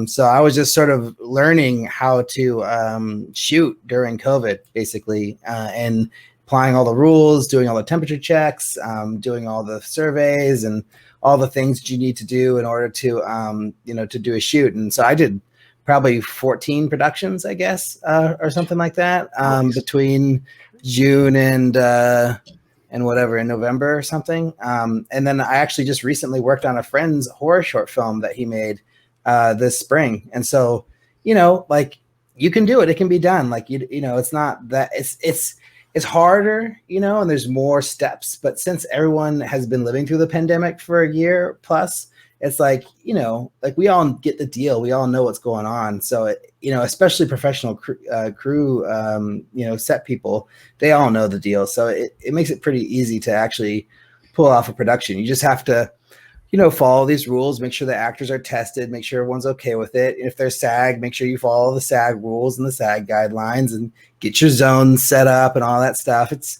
D: So I was just sort of learning how to shoot during COVID, basically, and applying all the rules, doing all the temperature checks, doing all the surveys, and all the things that you need to do in order to to do a shoot. And so I did probably 14 productions, I guess, or something like that, between June and whatever in November or something. And then I actually just recently worked on a friend's horror short film that he made this spring. And so, like, you can do it. It can be done. Like, it's not that it's harder, and there's more steps. But since everyone has been living through the pandemic for a year plus, it's like, like we all get the deal. We all know what's going on. So, especially professional crew, set people, they all know the deal. So it makes it pretty easy to actually pull off a production. You just have to, follow these rules, make sure the actors are tested, make sure everyone's okay with it. If there's SAG, make sure you follow the SAG rules and the SAG guidelines and get your zones set up and all that stuff. It's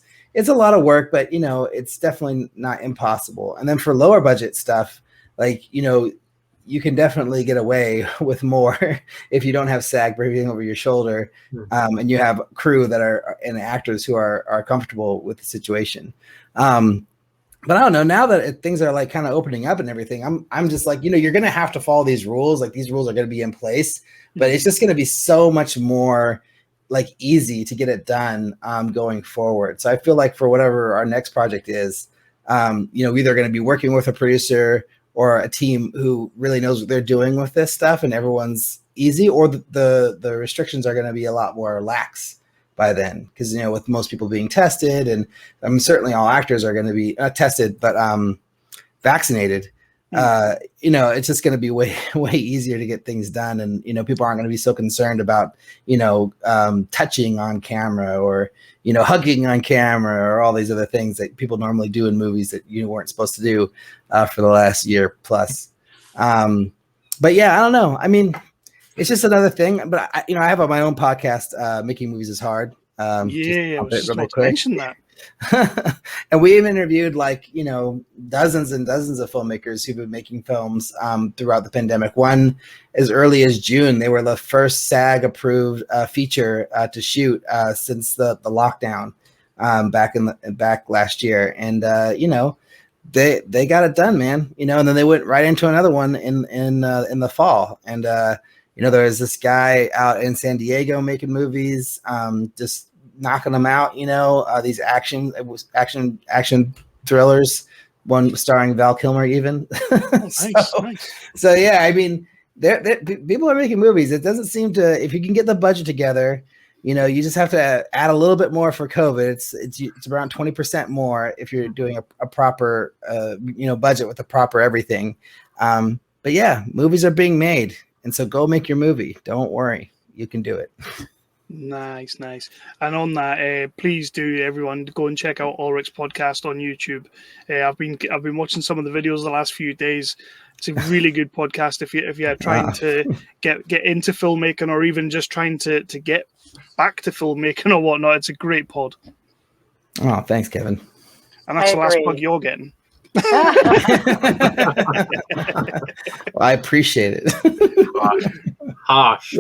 D: a lot of work, but it's definitely not impossible. And then for lower budget stuff, like, you can definitely get away with more if you don't have SAG breathing over your shoulder, and you have crew that are and actors who are comfortable with the situation. But I don't know, now that things are like kind of opening up and everything, I'm just like, you're going to have to follow these rules. Like, these rules are going to be in place, but it's just going to be so much more like easy to get it done going forward. So I feel like for whatever our next project is, either going to be working with a producer or a team who really knows what they're doing with this stuff and everyone's easy, or the restrictions are going to be a lot more lax by then, because with most people being tested, and certainly all actors are going to be tested, but vaccinated. It's just going to be way easier to get things done, and people aren't going to be so concerned about touching on camera or hugging on camera or all these other things that people normally do in movies that you weren't supposed to do for the last year plus. But yeah, I don't know. I mean, it's just another thing, but I have on my own podcast, Making Movies is Hard.
A: I was just about to mention that.
D: And we've interviewed dozens and dozens of filmmakers who've been making films throughout the pandemic. One as early as June, they were the first SAG approved feature to shoot since the lockdown back last year. And they got it done, man. And then they went right into another one in the fall. And there was this guy out in San Diego making movies, just knocking them out. These action thrillers. One starring Val Kilmer, even. Nice. So yeah, I mean, people are making movies. It doesn't seem to. If you can get the budget together, you just have to add a little bit more for COVID. It's around 20% more if you're doing a proper budget with the proper everything. But yeah, movies are being made. And so go make your movie. Don't worry. You can do it.
A: Nice. And on that, please do, everyone, go and check out Ulrich's podcast on YouTube. I've been watching some of the videos the last few days. It's a really good podcast if you're trying to get into filmmaking, or even just trying to get back to filmmaking or whatnot. It's a great pod.
D: Oh, thanks, Kevin.
A: And that's the last plug you're getting.
D: Well, I appreciate it.
B: Harsh.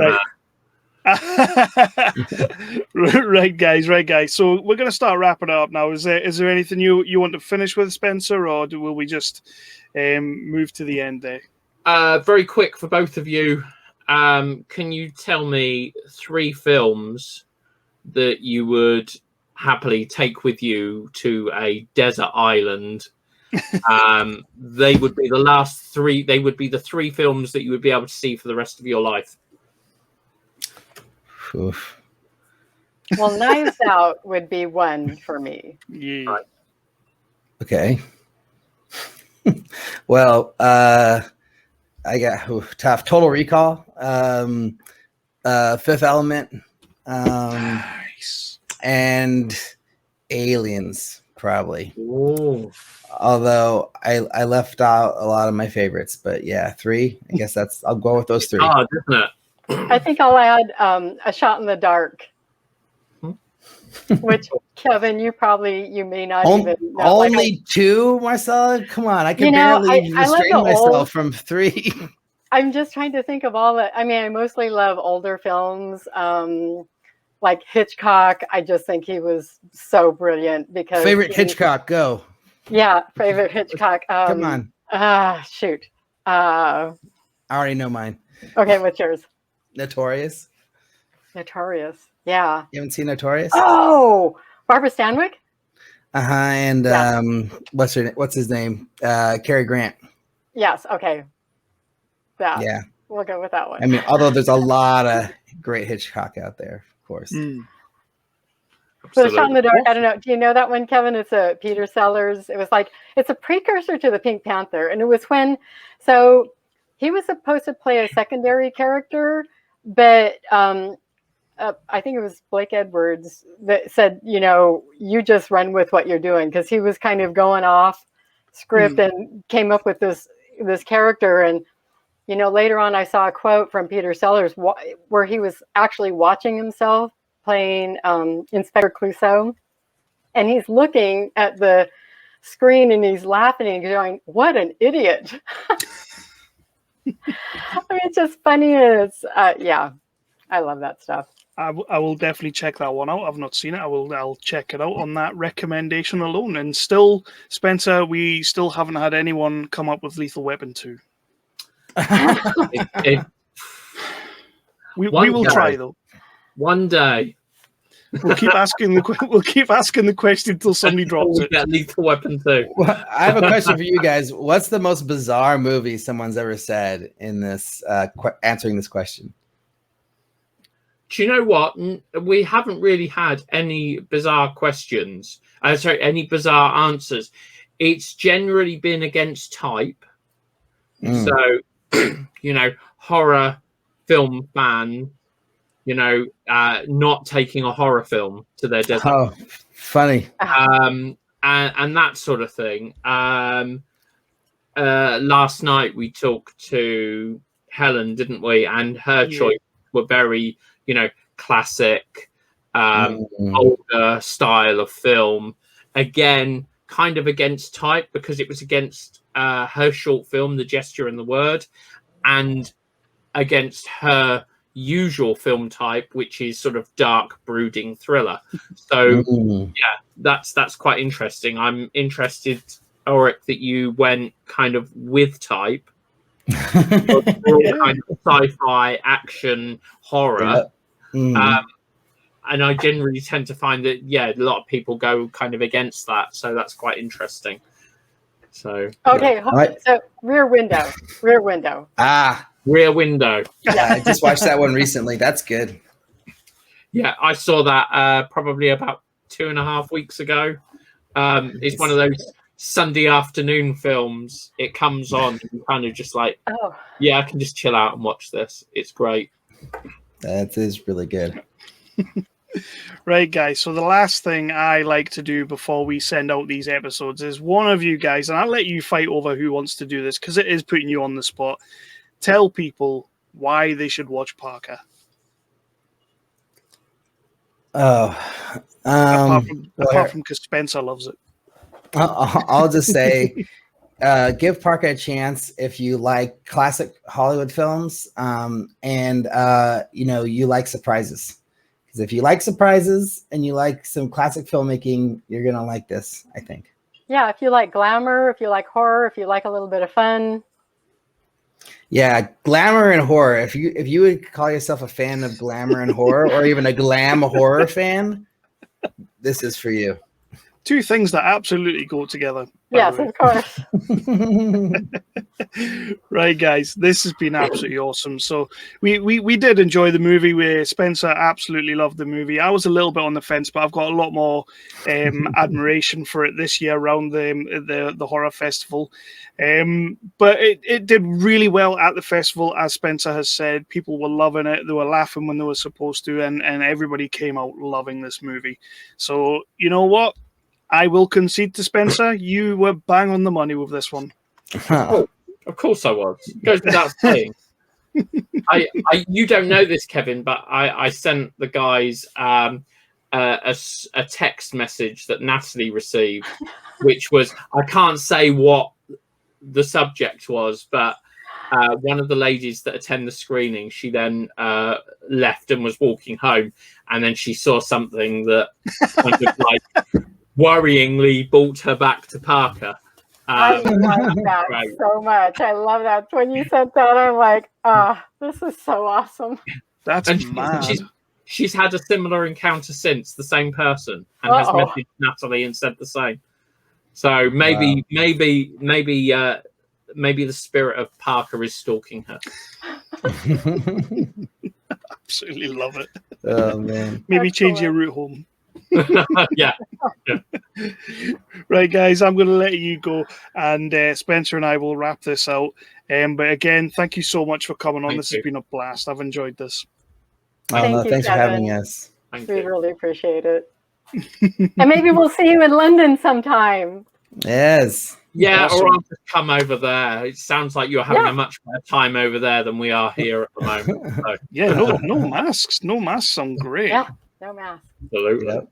A: Right, guys. So we're going to start wrapping it up now. Is there anything you want to finish with, Spencer, or will we just move to the end there?
B: Very quick for both of you. Can you tell me 3 films that you would happily take with you to a desert island? They would be the last 3. They would be the 3 films that you would be able to see for the rest of your life.
D: Oof.
C: Well, Knives Out would be one for me.
A: Yeah.
B: Right.
D: Okay. Well, I got tough. Total Recall, Fifth Element,
A: Nice.
D: and Aliens, probably.
B: Ooh.
D: Although I left out a lot of my favorites, but yeah, 3. I guess I'll go with those 3.
B: Hard, isn't it?
C: I think I'll add A Shot in the Dark, which Kevin, you may not even know.
D: Only 2, Marcella? Come on, I can
C: I
D: barely
C: love
D: restrain
C: the
D: myself
C: old-
D: from 3.
C: I'm just trying to think of all the. I mean, I mostly love older films, like Hitchcock. I just think he was so brilliant because
D: Favorite Hitchcock, go.
C: Yeah, favorite Hitchcock.
D: Come on.
C: Shoot.
D: I already know mine.
C: Okay, what's yours?
D: Notorious.
C: Notorious. Yeah.
D: You haven't seen Notorious?
C: Oh, Barbara Stanwyck?
D: And
C: Yeah.
D: what's his name? Cary Grant.
C: Yes. Okay.
D: Yeah.
C: We'll go with that one.
D: I mean, although there's a lot of great Hitchcock out there, of course.
C: But A Shot in the Dark, I don't know. Do you know that one, Kevin? It's a Peter Sellers. It was like, it's a precursor to the Pink Panther. And it was so he was supposed to play a secondary character, but I think it was Blake Edwards that said, you just run with what you're doing. Because he was kind of going off script and came up with this character. And, later on I saw a quote from Peter Sellers where he was actually watching himself playing Inspector Clouseau, and he's looking at the screen and he's laughing and going, "What an idiot!" I mean, it's just funny. It's I love that stuff.
A: I will definitely check that one out. I've not seen it. I'll check it out on that recommendation alone. And still, Spencer, we still haven't had anyone come up with Lethal Weapon 2. We will try though.
B: One day.
A: We'll keep asking the question until somebody drops it.
B: Get Lethal Weapon 2.
D: Well, I have a question for you guys. What's the most bizarre movie someone's ever said in this answering this question?
B: Do you know what? We haven't really had any bizarre questions. Any bizarre answers. It's generally been against type. So, horror film fan, not taking a horror film to their desert.
D: Oh, funny.
B: And that sort of thing. Last night we talked to Helen, didn't we? And her choice were very, classic, older style of film. Again, kind of against type because it was against her short film, The Gesture and the Word, and against her usual film type, which is sort of dark, brooding thriller. So that's quite interesting. I'm interested, Ulrik, that you went kind of with type, kind of sci-fi, action, horror. And I generally tend to find that a lot of people go kind of against that, so that's quite interesting. So
C: okay, so Rear Window.
B: Rear Window.
D: Yeah, I just watched that one recently. That's good.
B: Yeah, I saw that probably about 2.5 weeks ago. It's one of those Sunday afternoon films. It comes on and you kind of just like, I can just chill out and watch this. It's great.
D: That is really good.
A: Right, guys. So the last thing I like to do before we send out these episodes is one of you guys, and I'll let you fight over who wants to do this because it is putting you on the spot. Tell people why they should watch Parka. Apart from because Spencer loves it.
D: I'll just say, give Parka a chance if you like classic Hollywood films, and you like surprises. Because if you like surprises and you like some classic filmmaking, you're gonna like this, I think.
C: Yeah, if you like glamour, if you like horror, if you like a little bit of fun.
D: Yeah, glamour and horror. If you would call yourself a fan of glamour and horror, or even a glam horror fan, this is for you.
A: Two things that absolutely go together.
C: Yes, of course.
A: Right, guys, this has been absolutely awesome. So we did enjoy the movie. Spencer absolutely loved the movie. I was a little bit on the fence, but I've got a lot more admiration for it this year around the horror festival. But it did really well at the festival, as Spencer has said. People were loving it. They were laughing when they were supposed to, and everybody came out loving this movie. So you know what? I will concede to Spencer. You were bang on the money with this one.
B: Oh, of course I was. Goes without saying. You don't know this, Kevin, but I sent the guys a text message that Natalie received, which was, I can't say what the subject was, but one of the ladies that attend the screening, she then left and was walking home, and then she saw something that kind of like worryingly brought her back to Parka.
C: I love that so much. I love that. When you sent that, I'm like, this is so awesome.
A: That's mad.
B: She's had a similar encounter since, the same person, and has messaged Natalie and said the same. So maybe the spirit of Parka is stalking her.
A: Absolutely love it.
D: Oh man.
A: Maybe change your route home.
B: Yeah.
A: Right, guys, I'm going to let you go, and Spencer and I will wrap this out. But again, thank you so much for coming on. This has been a blast. I've enjoyed this.
C: Thank you,
D: thanks
C: Kevin.
D: for having us.
C: We really appreciate it. And maybe we'll see you in London sometime.
D: Yes.
B: Yeah,
A: Awesome.
B: or I'll just come over there. It sounds like you're having a much better time over there than we are here at the moment. So.
A: Yeah, no masks. No masks sound great.
C: Yeah, no mask.
B: Absolutely.
D: Yep.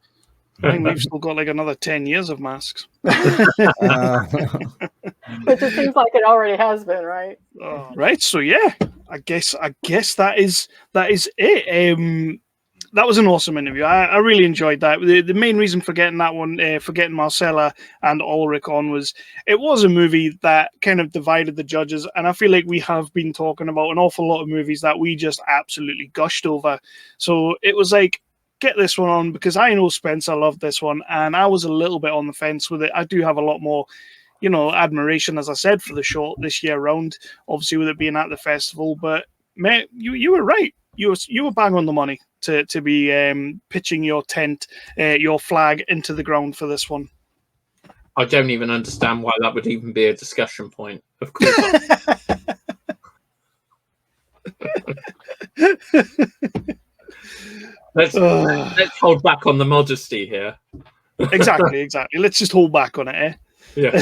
A: I think we've still got like another 10 years of masks.
C: Which it seems like it already has been, right?
A: Right. So yeah, I guess that is it. That was an awesome interview. I really enjoyed that. The main reason for getting that one, for getting Marcella and Alrik on, was it was a movie that kind of divided the judges, and I feel like we have been talking about an awful lot of movies that we just absolutely gushed over. So it was like, get this one on, because I know Spencer loved this one, and I was a little bit on the fence with it. I do have a lot more, admiration, as I said, for the short this year round, obviously with it being at the festival. But mate, you were right. You were bang on the money to be pitching your tent, your flag into the ground for this one.
B: I don't even understand why that would even be a discussion point. Of course. Let's hold back on the modesty here.
A: Exactly. Let's just hold back on it, eh?
B: Yeah.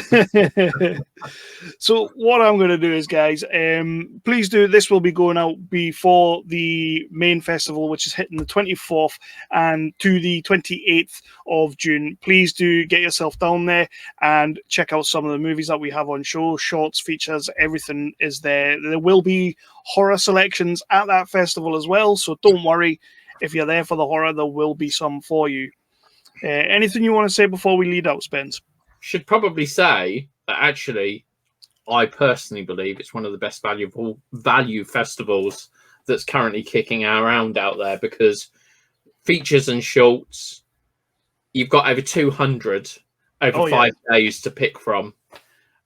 A: So what I'm going to do is, guys, please do. This will be going out before the main festival, which is hitting the 24th and to the 28th of June. Please do get yourself down there and check out some of the movies that we have on show. Shorts, features, everything is there. There will be horror selections at that festival as well, so don't worry. If you're there for the horror, there will be some for you. Anything you want to say before we lead out, Spence?
B: Should probably say that actually, I personally believe it's one of the best value festivals that's currently kicking around out there, because features and shorts, you've got over 200 over 5 days to pick from.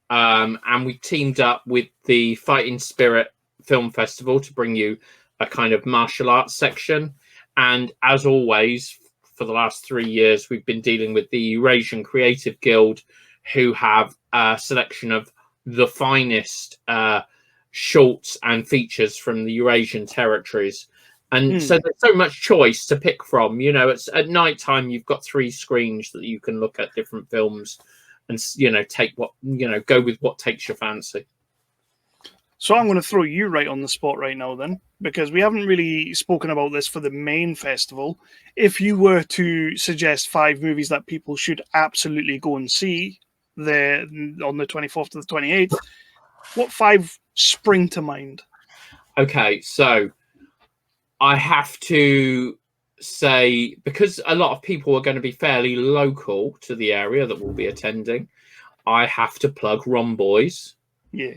B: And we teamed up with the Fighting Spirit Film Festival to bring you a kind of martial arts section. And as always, for the last 3 years, we've been dealing with the Eurasian Creative Guild, who have a selection of the finest shorts and features from the Eurasian territories. And so there's so much choice to pick from. It's at night time, you've got 3 screens that you can look at different films and, take what, go with what takes your fancy.
A: So I'm going to throw you right on the spot right now then, because we haven't really spoken about this for the main festival. If you were to suggest 5 movies that people should absolutely go and see there on the 24th to the 28th, what 5 spring to mind?
B: Okay, so I have to say, because a lot of people are going to be fairly local to the area that will be attending, I have to plug Romboys.
A: Yeah.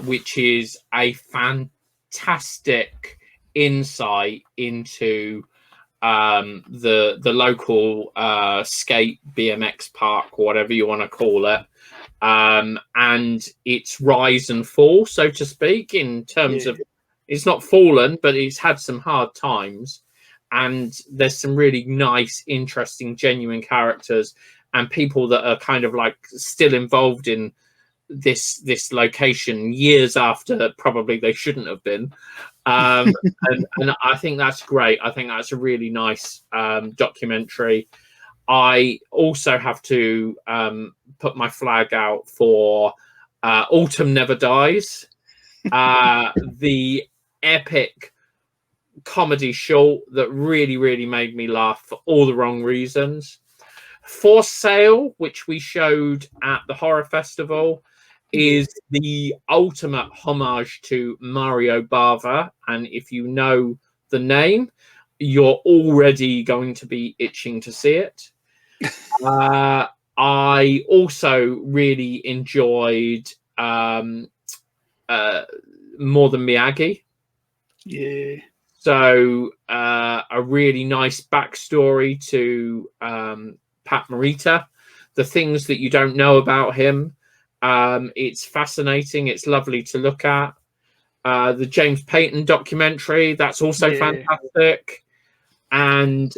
B: Which is a fantastic insight into the local skate BMX park, whatever you want to call it, and its rise and fall, so to speak, in terms of it's not fallen, but it's had some hard times, and there's some really nice, interesting, genuine characters and people that are kind of like still involved in this location years after probably they shouldn't have been, and I think that's great. I think that's a really nice documentary. I also have to put my flag out for Autumn Never Dies, the epic comedy short that really, really made me laugh for all the wrong reasons. For Sale, which we showed at the horror festival, is the ultimate homage to Mario Bava, and if you know the name, you're already going to be itching to see it. I also really enjoyed More Than Miyagi.
A: Yeah.
B: So a really nice backstory to Pat Morita, the things that you don't know about him. It's fascinating. It's lovely to look at. The James Payton documentary, that's also fantastic. And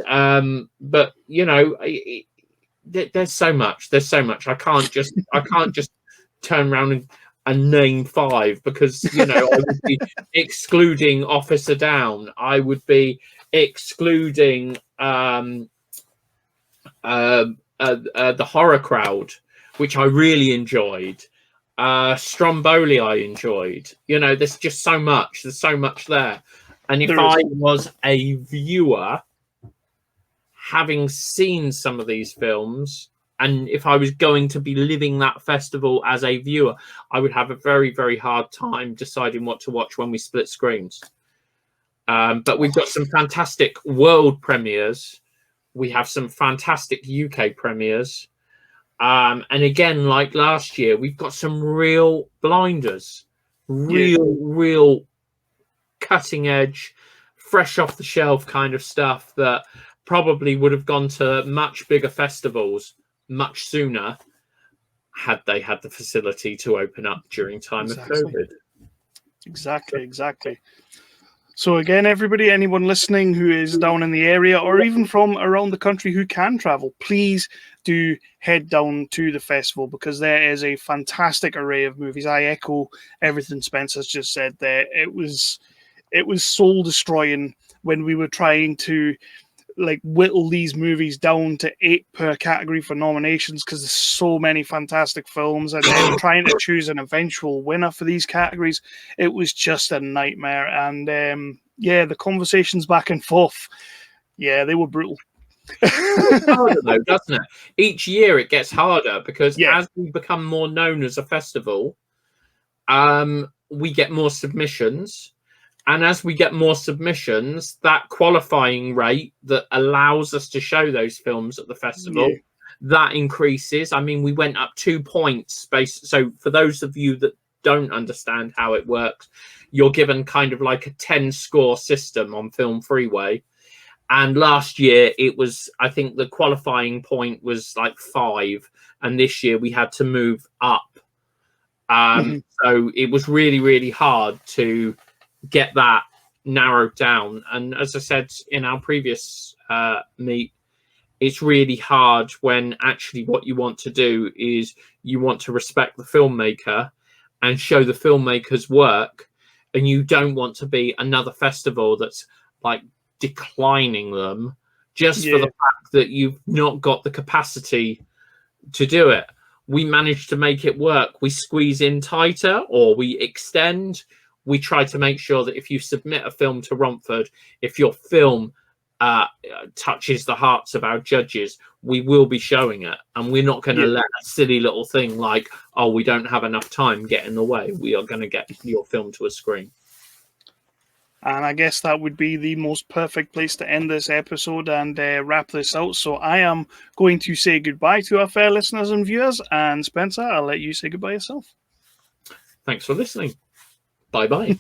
B: but you know, there's so much. There's so much. I can't just turn around and name 5, because you know I would be excluding Officer Down. I would be excluding the Horror Crowd, which I really enjoyed. Stromboli I enjoyed. You know, there's just so much. There's so much there. And if I was a viewer, having seen some of these films, and if I was going to be living that festival as a viewer, I would have a very, very hard time deciding what to watch when we split screens. But we've got some fantastic world premieres. We have some fantastic UK premieres. And again, like last year, we've got some real blinders, real cutting edge, fresh off the shelf kind of stuff that probably would have gone to much bigger festivals much sooner had they had the facility to open up during time of COVID.
A: Exactly. So again, everybody, anyone listening who is down in the area or even from around the country who can travel, please do head down to the festival, because there is a fantastic array of movies. I echo everything Spencer's just said there. It was soul destroying when we were trying to like whittle these movies down to 8 per category for nominations, because there's so many fantastic films, and then trying to choose an eventual winner for these categories, it was just a nightmare. And the conversations back and forth, they were brutal.
B: It's harder though, doesn't it? Each year it gets harder, because as we become more known as a festival, we get more submissions. And as we get more submissions, that qualifying rate that allows us to show those films at the festival, that increases. I mean, we went up 2 points. So for those of you that don't understand how it works, you're given kind of like a 10-score system on Film Freeway. And last year it was, I think the qualifying point was like 5. And this year we had to move up. So it was really, really hard to get that narrowed down. And as I said in our previous meet, it's really hard when actually what you want to do is you want to respect the filmmaker and show the filmmaker's work, and you don't want to be another festival that's like declining them just for the fact that you've not got the capacity to do it. We manage to make it work. We squeeze in tighter, or we extend. We try to make sure that if you submit a film to Romford, if your film touches the hearts of our judges, we will be showing it. And we're not going to let a silly little thing like, oh, we don't have enough time get in the way. We are going to get your film to a screen.
A: And I guess that would be the most perfect place to end this episode and wrap this out. So I am going to say goodbye to our fair listeners and viewers. And Spencer, I'll let you say goodbye yourself.
B: Thanks for listening. Bye-bye.